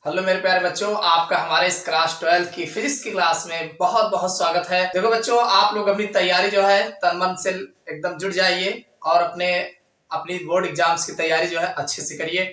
Hello मेरे प्यारे बच्चों, आपका हमारे इस क्लास 12 की फिजिक्स की क्लास में बहुत बहुत स्वागत है। देखो बच्चों, आप लोग अपनी तैयारी जो है तन मन से एकदम जुट जाइए और अपनी बोर्ड एग्जाम्स की तैयारी जो है अच्छे से करिए,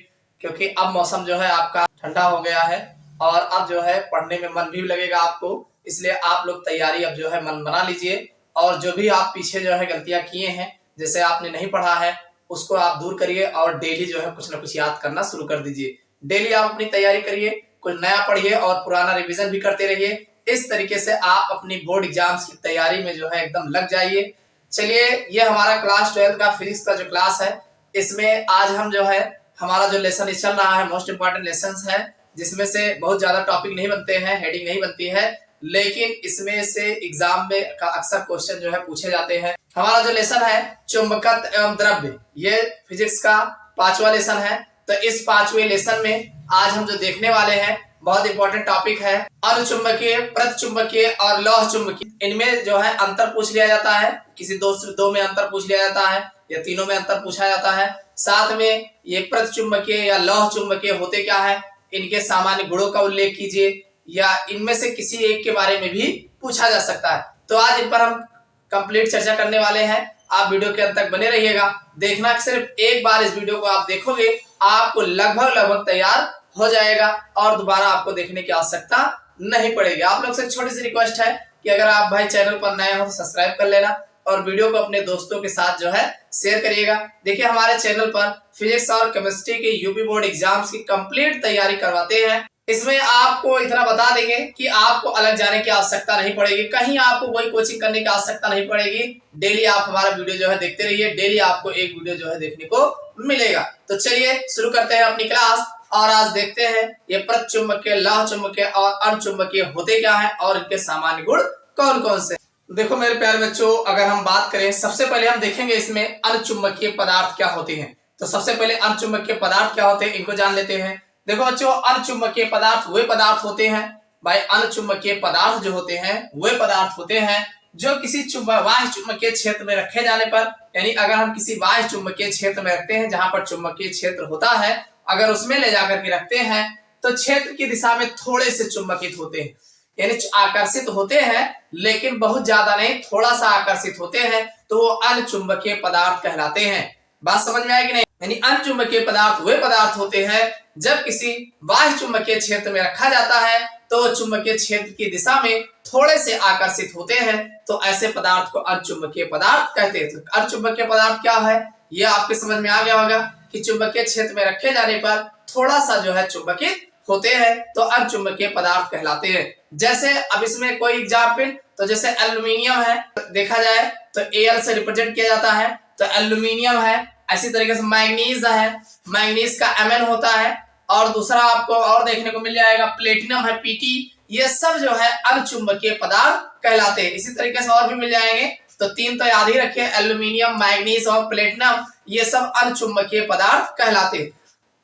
क्योंकि अब मौसम जो है आपका ठंडा हो गया है और अब जो है पढ़ने में मन भी लगेगा आपको। इसलिए आप लोग तैयारी अब जो है मन बना लीजिए और जो भी आप पीछे जो है गलतियां किए हैं, जैसे आपने नहीं पढ़ा है, उसको आप दूर करिए और डेली जो है कुछ ना कुछ याद करना शुरू कर दीजिए। डेली आप अपनी तैयारी करिए, कुछ नया पढ़िए और पुराना रिवीजन भी करते रहिए। इस तरीके से आप अपनी बोर्ड एग्जाम्स की तैयारी में जो है एकदम लग जाइए। चलिए, ये हमारा क्लास 12 का फिजिक्स का जो क्लास है, इसमें आज हम जो है हमारा जो लेसन चल रहा है मोस्ट इंपॉर्टेंट लेसन है, जिसमें से बहुत ज्यादा टॉपिक नहीं बनते हैं, हेडिंग नहीं बनती है, लेकिन इसमें से एग्जाम में अक्सर क्वेश्चन जो है पूछे जाते हैं। हमारा जो लेसन है चुंबकत्व एवं द्रव्य, ये फिजिक्स का 5वां लेसन है। तो इस 5वें लेसन में आज हम जो देखने वाले हैं बहुत इंपॉर्टेंट टॉपिक है अनुचुंबकीय, प्रतिचुंबकीय और लौह चुंबकीय। इनमें जो है अंतर पूछ लिया जाता है, किसी दो में अंतर पूछ लिया जाता है या तीनों में अंतर पूछा जाता है। साथ में ये प्रतिचुंबकीय या लौह चुंबकीय होते क्या है, इनके सामान्य गुणों का उल्लेख कीजिए, या इनमें से किसी एक के बारे में भी पूछा जा सकता है। तो आज इन पर हम कंप्लीट चर्चा करने वाले हैं। आप वीडियो के अंत तक बने रहिएगा। देखना, सिर्फ एक बार इस वीडियो को आप देखोगे, आपको लगभग तैयार हो जाएगा और दोबारा आपको देखने की आवश्यकता नहीं पड़ेगी। आप लोग से छोटी सी रिक्वेस्ट है कि अगर आप भाई चैनल पर नए हो तो सब्सक्राइब कर लेना और वीडियो को अपने दोस्तों के साथ जो है शेयर करिएगा। देखिए, हमारे चैनल पर फिजिक्स और केमिस्ट्री के यूपी बोर्ड एग्जाम्स की कंप्लीट तैयारी करवाते हैं। इसमें आपको इतना बता देंगे कि आपको अलग जाने की आवश्यकता नहीं पड़ेगी, कहीं आपको कोई कोचिंग करने की आवश्यकता नहीं पड़ेगी। डेली आप हमारा वीडियो जो है देखते रहिए, डेली आपको एक वीडियो जो है देखने को मिलेगा। तो चलिए शुरू करते हैं अपनी क्लास और आज देखते हैं ये प्रतिचुंबकीय, लौह चुंबकीय और अर्धचुंबकीय होते क्या है और इनके सामान्य गुण कौन कौन से। देखो मेरे प्यारे बच्चों, अगर हम बात करें, सबसे पहले हम देखेंगे इसमें अर्धचुंबकीय पदार्थ क्या होते हैं। तो सबसे पहले अर्धचुंबकीय पदार्थ क्या होते हैं, इनको जान लेते हैं। देखो बच्चों, अर्धचुंबकीय पदार्थ वे पदार्थ होते हैं, भाई अर्धचुंबकीय पदार्थ जो होते हैं वे पदार्थ होते हैं जो किसी बाह्य चुंबकीय क्षेत्र में रखे जाने पर, यानी अगर हम किसी बाह्य चुंबकीय क्षेत्र में रखते हैं जहां पर चुंबकीय क्षेत्र होता है, अगर उसमें ले जाकर के रखते हैं तो क्षेत्र की दिशा में थोड़े से चुंबकित होते हैं, यानी आकर्षित होते हैं, लेकिन बहुत ज्यादा नहीं, थोड़ा सा आकर्षित होते हैं, तो वो अर्धचुंबकीय पदार्थ कहलाते हैं। बात समझ में आएगी नहीं? यानी अर्धचुंबकीय पदार्थ वे पदार्थ होते हैं जब किसी बाह्य चुंबकीय क्षेत्र में रखा जाता है तो चुंबकीय क्षेत्र की दिशा में थोड़े से आकर्षित होते हैं, तो ऐसे पदार्थ को अर्धचुंबकीय पदार्थ कहते हैं। तो अर्धचुंबकीय पदार्थ क्या है, यह आपके समझ में आ गया होगा कि चुंबकीय क्षेत्र में रखे जाने पर थोड़ा सा जो है चुंबकित होते हैं, तो अर्धचुंबकीय पदार्थ कहलाते हैं। जैसे अब इसमें कोई एग्जाम्पल, तो जैसे एल्यूमिनियम है, देखा जाए तो Al से रिप्रेजेंट किया जाता है, तो एल्यूमिनियम है। ऐसी तरीके से मैग्नीज है, मैग्नीज का Mn होता है, और दूसरा आपको और देखने को मिल जाएगा प्लेटिनम है, Pt। ये सब जो है अर्धचुंबकीय पदार्थ कहलाते हैं। इसी तरीके से और भी मिल जाएंगे, तो तीन तो याद ही रखिए, एल्यूमिनियम, मैग्नीज और प्लेटिनम, ये सब अर्धचुंबकीय पदार्थ कहलाते हैं।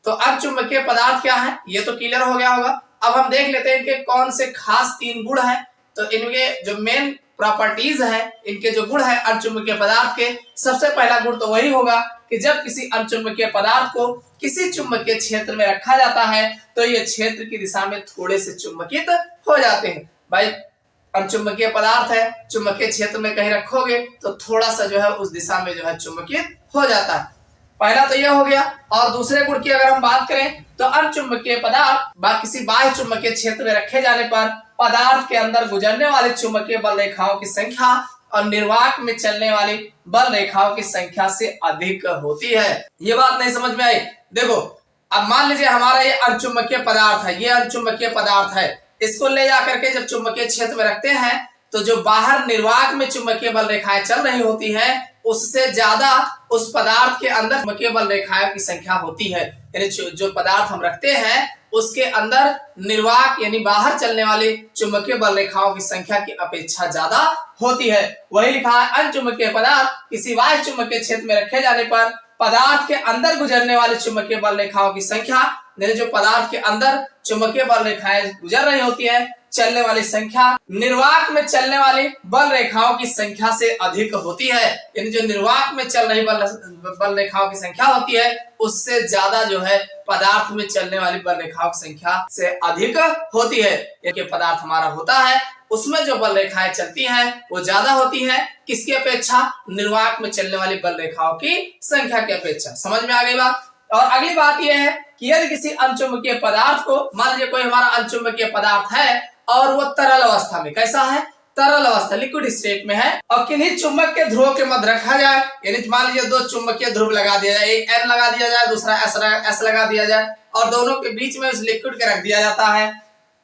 तो अर्धचुंबकीय पदार्थ क्या है, ये तो क्लियर हो गया होगा। अब हम देख लेते हैं इनके कौन से खास 3 गुण हैं। तो इनके जो मेन प्रॉपर्टीज है, इनके जो गुण है अर्धचुंबकीय पदार्थ के, सबसे पहला गुण तो वही होगा कि जब किसी अर्धचुंबकीय पदार्थ को किसी चुंबकीय क्षेत्र में रखा जाता है तो ये क्षेत्र की दिशा में थोड़े से चुंबकित हो जाते हैं। भाई अर्धचुंबकीय पदार्थ है, चुंबकीय क्षेत्र में कहीं रखोगे तो थोड़ा सा जो है उस दिशा में जो है चुंबकित हो जाता है। पहला तो यह हो गया। और दूसरे गुण की अगर हम बात करें तो अर्धचुंबकीय पदार्थ किसी बाह्य चुंबकीय क्षेत्र में रखे जाने पर पदार्थ के अंदर गुजरने वाली चुंबकीय बल रेखाओं की संख्या और निर्वात में चलने वाली बल रेखाओं की संख्या से अधिक होती है। ये बात नहीं समझ में आई? देखो, अब मान लीजिए हमारा ये अर्धचुंबकीय पदार्थ है, ये अर्धचुंबकीय पदार्थ है, इसको ले जाकर के जब चुंबकीय क्षेत्र में रखते हैं तो जो बाहर निर्वात में चुंबकीय बल रेखाएं चल रही होती हैं, उससे ज्यादा उस पदार्थ के अंदर चुंबकीय बल रेखाओं की संख्या होती है। यानी जो पदार्थ हम रखते हैं उसके अंदर निर्वात यानी बाहर चलने वाली चुंबकीय बल रेखाओं की संख्या की अपेक्षा ज्यादा होती है। वही लिखा है, अर्धचुंबकीय पदार्थ किसी बाह्य चुंबकीय क्षेत्र में रखे जाने पर पदार्थ के अंदर गुजरने वाली चुंबकीय बल रेखाओं की संख्या, जो पदार्थ के अंदर चुंबकीय बल रेखाएं गुजर रही होती है, चलने वाली संख्या निर्वात में चलने वाली बल रेखाओं की संख्या से अधिक होती है। यानी जो निर्वात में चल रही बल रेखाओं की संख्या होती है उससे ज्यादा जो है पदार्थ में चलने वाली बल रेखाओं की संख्या से अधिक होती है। ये पदार्थ हमारा होता है उसमें जो बल रेखाएं चलती हैं वो ज्यादा होती हैं किसकी अपेक्षा? निर्वात में चलने वाली बल रेखाओं की संख्या की अपेक्षा। समझ में आ गई बात। और अगली बात यह है कि यदि किसी अनचुंबकीय पदार्थ को, मान लीजिए कोई हमारा अनचुंबकीय पदार्थ है और वो तरल अवस्था में, कैसा है? तरल अवस्था, लिक्विड स्टेट में है, और किन्हीं चुंबक के ध्रुव के मध्य रखा जाए, यानी मान लीजिए दो चुंबकीय ध्रुव लगा दिया जाए, एक N लगा दिया जाए, दूसरा S लगा दिया जाए, और दोनों के बीच में उस लिक्विड के रख दिया जाता है,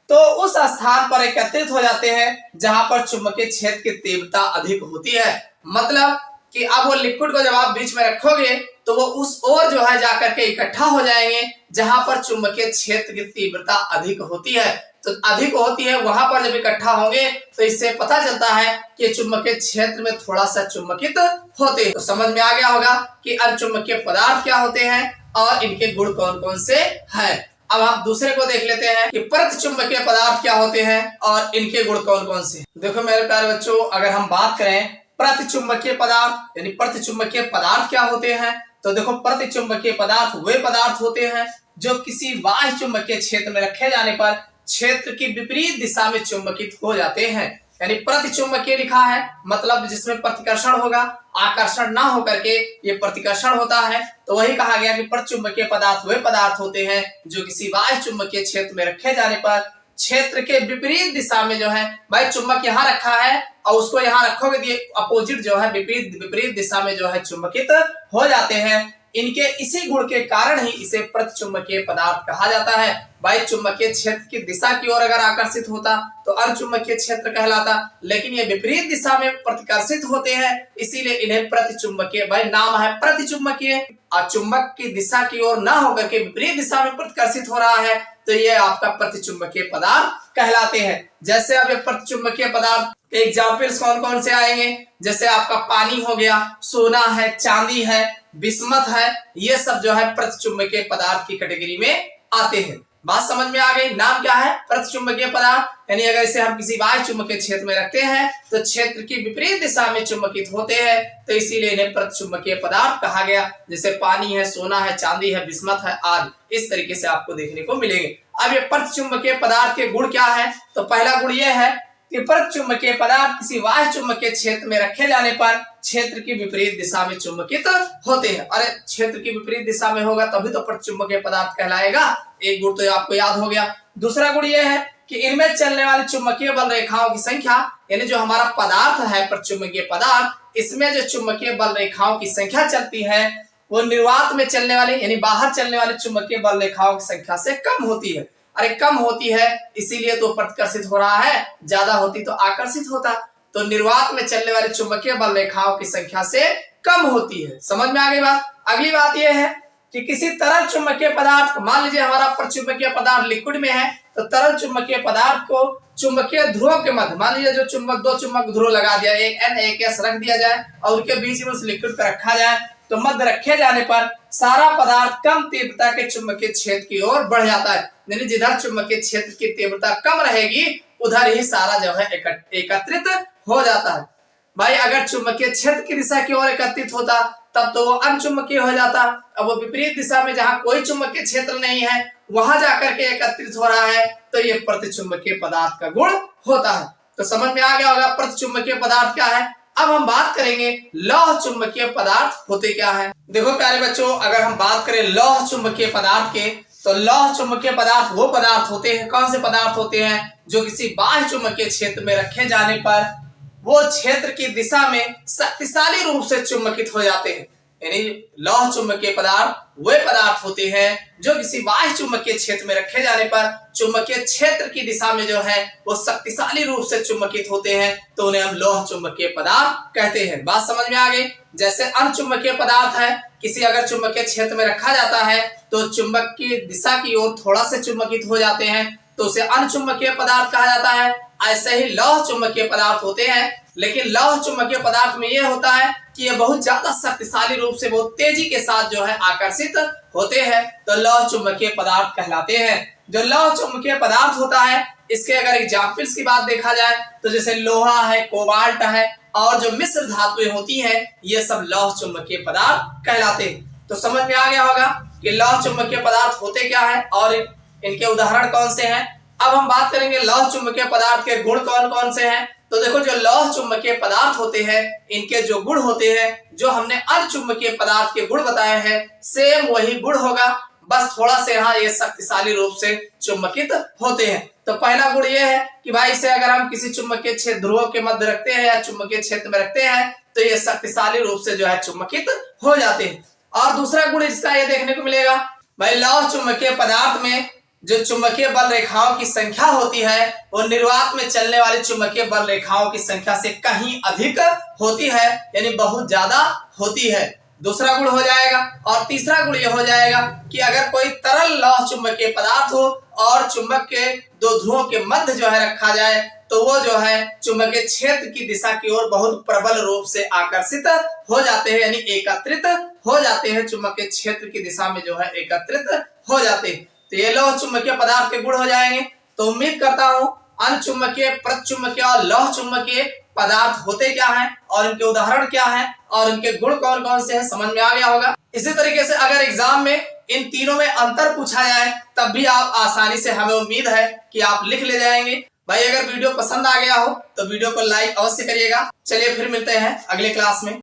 तो उस स्थान पर एकत्रित हो जाते हैं जहां पर चुंबकीय क्षेत्र की तीव्रता अधिक होती है। मतलब कि अब वो लिक्विड को जब आप बीच में रखोगे तो वो उस ओर जो है जाकर के इकट्ठा हो जाएंगे जहां पर चुंबकीय क्षेत्र की तीव्रता अधिक होती है। तो अधिक होती है वहां पर जब इकट्ठा होंगे तो इससे पता चलता है कि चुंबकीय क्षेत्र में थोड़ा सा चुंबकित होते हैं। तो समझ में आ गया होगा कि अनचुंबकीय पदार्थ क्या होते हैं और इनके गुण कौन कौन से हैं। अब हम दूसरे को देख लेते हैं कि प्रतिचुंबकीय पदार्थ क्या होते हैं और इनके गुण कौन कौन से। देखो मेरे प्यारे बच्चों, अगर हम बात करें प्रतिचुंबकीय पदार्थ यानी प्रतिचुंबकीय पदार्थ क्या होते हैं, तो देखो प्रतिचुंबकीय पदार्थ वे पदार्थ होते हैं जो किसी बाह्य चुंबकीय क्षेत्र में रखे जाने पर क्षेत्र की विपरीत दिशा में चुंबकित हो जाते हैं। यानी प्रतिचुंबकीय लिखा है मतलब जिसमें प्रतिकर्षण होगा, आकर्षण ना होकर के ये प्रतिकर्षण होता है, तो वही कहा गया कि प्रतिचुंबकीय पदार्थ वे पदार्थ होते हैं जो किसी बाह्य चुंबकीय क्षेत्र में रखे जाने पर क्षेत्र के विपरीत दिशा में जो है, भाई चुंबक यहाँ रखा है और उसको यहाँ रखोगे तो अपोजिट जो है विपरीत दिशा में जो है चुंबकित हो जाते हैं। इनके इसी गुण के कारण ही इसे प्रतिचुंबकीय पदार्थ कहा जाता है। भाई चुंबकीय क्षेत्र की दिशा की ओर अगर आकर्षित होता तो अनचुंबकीय क्षेत्र कहलाता, लेकिन ये विपरीत दिशा में प्रतिकर्षित होते हैं इसीलिए इन्हें प्रतिचुंबकीय, भाई नाम है प्रतिचुंबकीय। और चुंबक की दिशा की ओर ना होकर के विपरीत दिशा में प्रतिकर्षित हो रहा है तो ये आपका प्रतिचुंबकीय पदार्थ कहलाते हैं। जैसे अब ये प्रतिचुंबकीय पदार्थ के एग्जाम्पल्स कौन कौन से आएंगे, जैसे आपका पानी हो गया, सोना है, चांदी है, बिस्मथ है, ये सब जो है प्रतिचुंबकीय पदार्थ की कैटेगरी में आते हैं। बात समझ में आ गई। नाम क्या है? प्रतिचुंबकीय पदार्थ। यानी अगर इसे हम किसी बाह्य चुंबकीय क्षेत्र में रखते हैं तो क्षेत्र की विपरीत दिशा में चुंबकित होते हैं, तो इसीलिए इन्हें प्रतिचुंबकीय पदार्थ कहा गया। जैसे पानी है, सोना है, चांदी है, बिस्मथ है आदि, इस तरीके से आपको देखने को मिलेंगे। अब ये प्रतिचुंबकीय पदार्थ के गुण क्या है, तो पहला गुण यह है कि प्रतिचुंबकीय पदार्थ किसी बाह्य चुंबकीय क्षेत्र में रखे जाने पर क्षेत्र की विपरीत दिशा में चुंबकित होते हैं। अरे क्षेत्र की विपरीत दिशा में होगा तभी तो प्रतिचुंबकीय पदार्थ कहलाएगा। एक गुण तो आपको याद हो गया। दूसरा गुण यह है कि इनमें चलने वाली चुंबकीय बल रेखाओं की संख्या, यानी जो हमारा पदार्थ है प्रतिचुंबकीय पदार्थ, इसमें जो चुंबकीय बल रेखाओं की संख्या चलती है वो निर्वात में चलने वाली यानी बाहर चलने वाली चुंबकीय बल रेखाओं की संख्या से कम होती है। अरे कम होती है इसीलिए तो प्रतिकर्षित हो रहा है, ज्यादा होती तो आकर्षित होता। तो निर्वात में चलने वाली चुंबकीय बल रेखाओं की संख्या से कम होती है। समझ में आ गई बात। अगली बात यह है कि किसी तरल चुंबकीय पदार्थ, मान लीजिए हमारा प्रतिचुंबकीय पदार्थ लिक्विड में है, तो तरल चुंबकीय पदार्थ को चुंबकीय ध्रुव के मध्य, मान लीजिए जो दो चुंबक ध्रुव लगा दिया, एक N एक S रख दिया जाए और उनके बीच में उस लिक्विड को रखा जाए, तो मध्य रखे जाने पर सारा पदार्थ कम तीव्रता के चुंबकीय क्षेत्र की ओर बढ़ जाता है। यानी जिधर चुंबकीय क्षेत्र की तीव्रता कम रहेगी उधर ही सारा जो है एकत्रित हो जाता है। भाई अगर चुंबकीय क्षेत्र की दिशा की ओर एकत्रित होता तब तो वो अनचुंबकीय हो जाता। अब वो विपरीत दिशा में जहां कोई चुंबकीय क्षेत्र नहीं है वहां जाकर के एकत्रित हो रहा है, तो ये प्रतिचुंबकीय पदार्थ का गुण होता है। तो समझ में आ गया होगा प्रतिचुंबकीय पदार्थ क्या है। अब हम बात करेंगे लौह चुंबकीय पदार्थ होते क्या है। देखो प्यारे बच्चों, अगर हम बात करें लौह चुंबकीय पदार्थ के, तो लौह चुंबकीय पदार्थ वो पदार्थ होते हैं, कौन से पदार्थ होते हैं, जो किसी बाह्य चुंबकीय क्षेत्र में रखे जाने पर वो क्षेत्र की दिशा में शक्तिशाली रूप से चुंबकित हो जाते हैं। यानी लौह चुंबकीय पदार्थ वे पदार्थ होते हैं जो किसी बाह्य चुंबकीय क्षेत्र में रखे जाने पर चुंबकीय क्षेत्र की दिशा में जो है वो शक्तिशाली रूप से चुंबकित होते हैं, तो उन्हें हम लौह चुंबकीय पदार्थ कहते हैं। बात समझ में आ गई। जैसे अनचुंबकीय पदार्थ है, किसी अगर चुंबकीय क्षेत्र में रखा जाता है तो चुंबक की दिशा की ओर थोड़ा से चुंबकित हो जाते हैं, तो उसे अनचुंबकीय पदार्थ कहा जाता है। ऐसे ही लौह चुंबकीय पदार्थ होते हैं, लेकिन लौह चुंबकीय पदार्थ में यह होता है कि ये बहुत ज्यादा शक्तिशाली रूप से बहुत तेजी के साथ जो है आकर्षित होते हैं, तो लौह चुंबकीय पदार्थ कहलाते हैं। जो लौह चुंबकीय पदार्थ होता है इसके अगर एग्जाम्पल्स की बात देखा जाए तो जैसे लोहा है, कोबाल्ट है और जो मिश्र धातुएं होती हैं ये सब लौह चुंबकीय पदार्थ कहलाते हैं। तो समझ में आ गया होगा कि लौह चुंबकीय पदार्थ होते क्या है और इनके उदाहरण कौन से हैं। अब हम बात करेंगे लौह चुंबकीय पदार्थ के गुण कौन कौन से हैं। तो देखो जो लौह चुंबकीय पदार्थ होते हैं इनके जो गुण होते हैं, जो हमने अर्ध चुंबकीय पदार्थ के गुण बताए हैं सेम वही गुण होगा, बस थोड़ा से यहाँ ये शक्तिशाली रूप से चुंबकित होते हैं। तो पहला गुण ये है कि भाई इसे अगर हम किसी चुंबकीय क्षेत्र ध्रुवों के मध्य रखते हैं या चुंबकीय क्षेत्र में रखते हैं तो ये शक्तिशाली रूप से जो है चुंबकित हो जाते हैं। और दूसरा गुण इसका ये देखने को मिलेगा भाई लौह चुंबकीय पदार्थ में जो चुंबकीय बल रेखाओं की संख्या होती है वो निर्वात में चलने वाली चुंबकीय बल रेखाओं की संख्या से कहीं अधिक होती है, यानी बहुत ज्यादा होती है। दूसरा गुण हो जाएगा। और तीसरा गुण यह हो जाएगा कि अगर कोई तरल लौह चुंबकीय पदार्थ हो और चुंबक के दो ध्रुवों के मध्य जो है रखा जाए तो वो जो है चुंबकीय क्षेत्र की दिशा की ओर बहुत प्रबल रूप से आकर्षित हो जाते हैं, यानी एकत्रित हो जाते हैं, चुंबकीय क्षेत्र की दिशा में जो है एकत्रित हो जाते हैं। तो ये लौह चुंबकीय पदार्थ के गुण हो जाएंगे। तो उम्मीद करता हूं अनचुंबकीय, प्रचुंबकीय और लौह चुंबकीय पदार्थ होते क्या हैं और इनके उदाहरण क्या हैं और इनके गुण कौन कौन से हैं समझ में आ गया होगा। इसी तरीके से अगर एग्जाम में इन तीनों में अंतर पूछा जाए तब भी आप आसानी से, हमें उम्मीद है कि आप लिख ले जाएंगे। भाई अगर वीडियो पसंद आ गया हो तो वीडियो को लाइक अवश्य करिएगा। चलिए फिर मिलते हैं अगले क्लास में।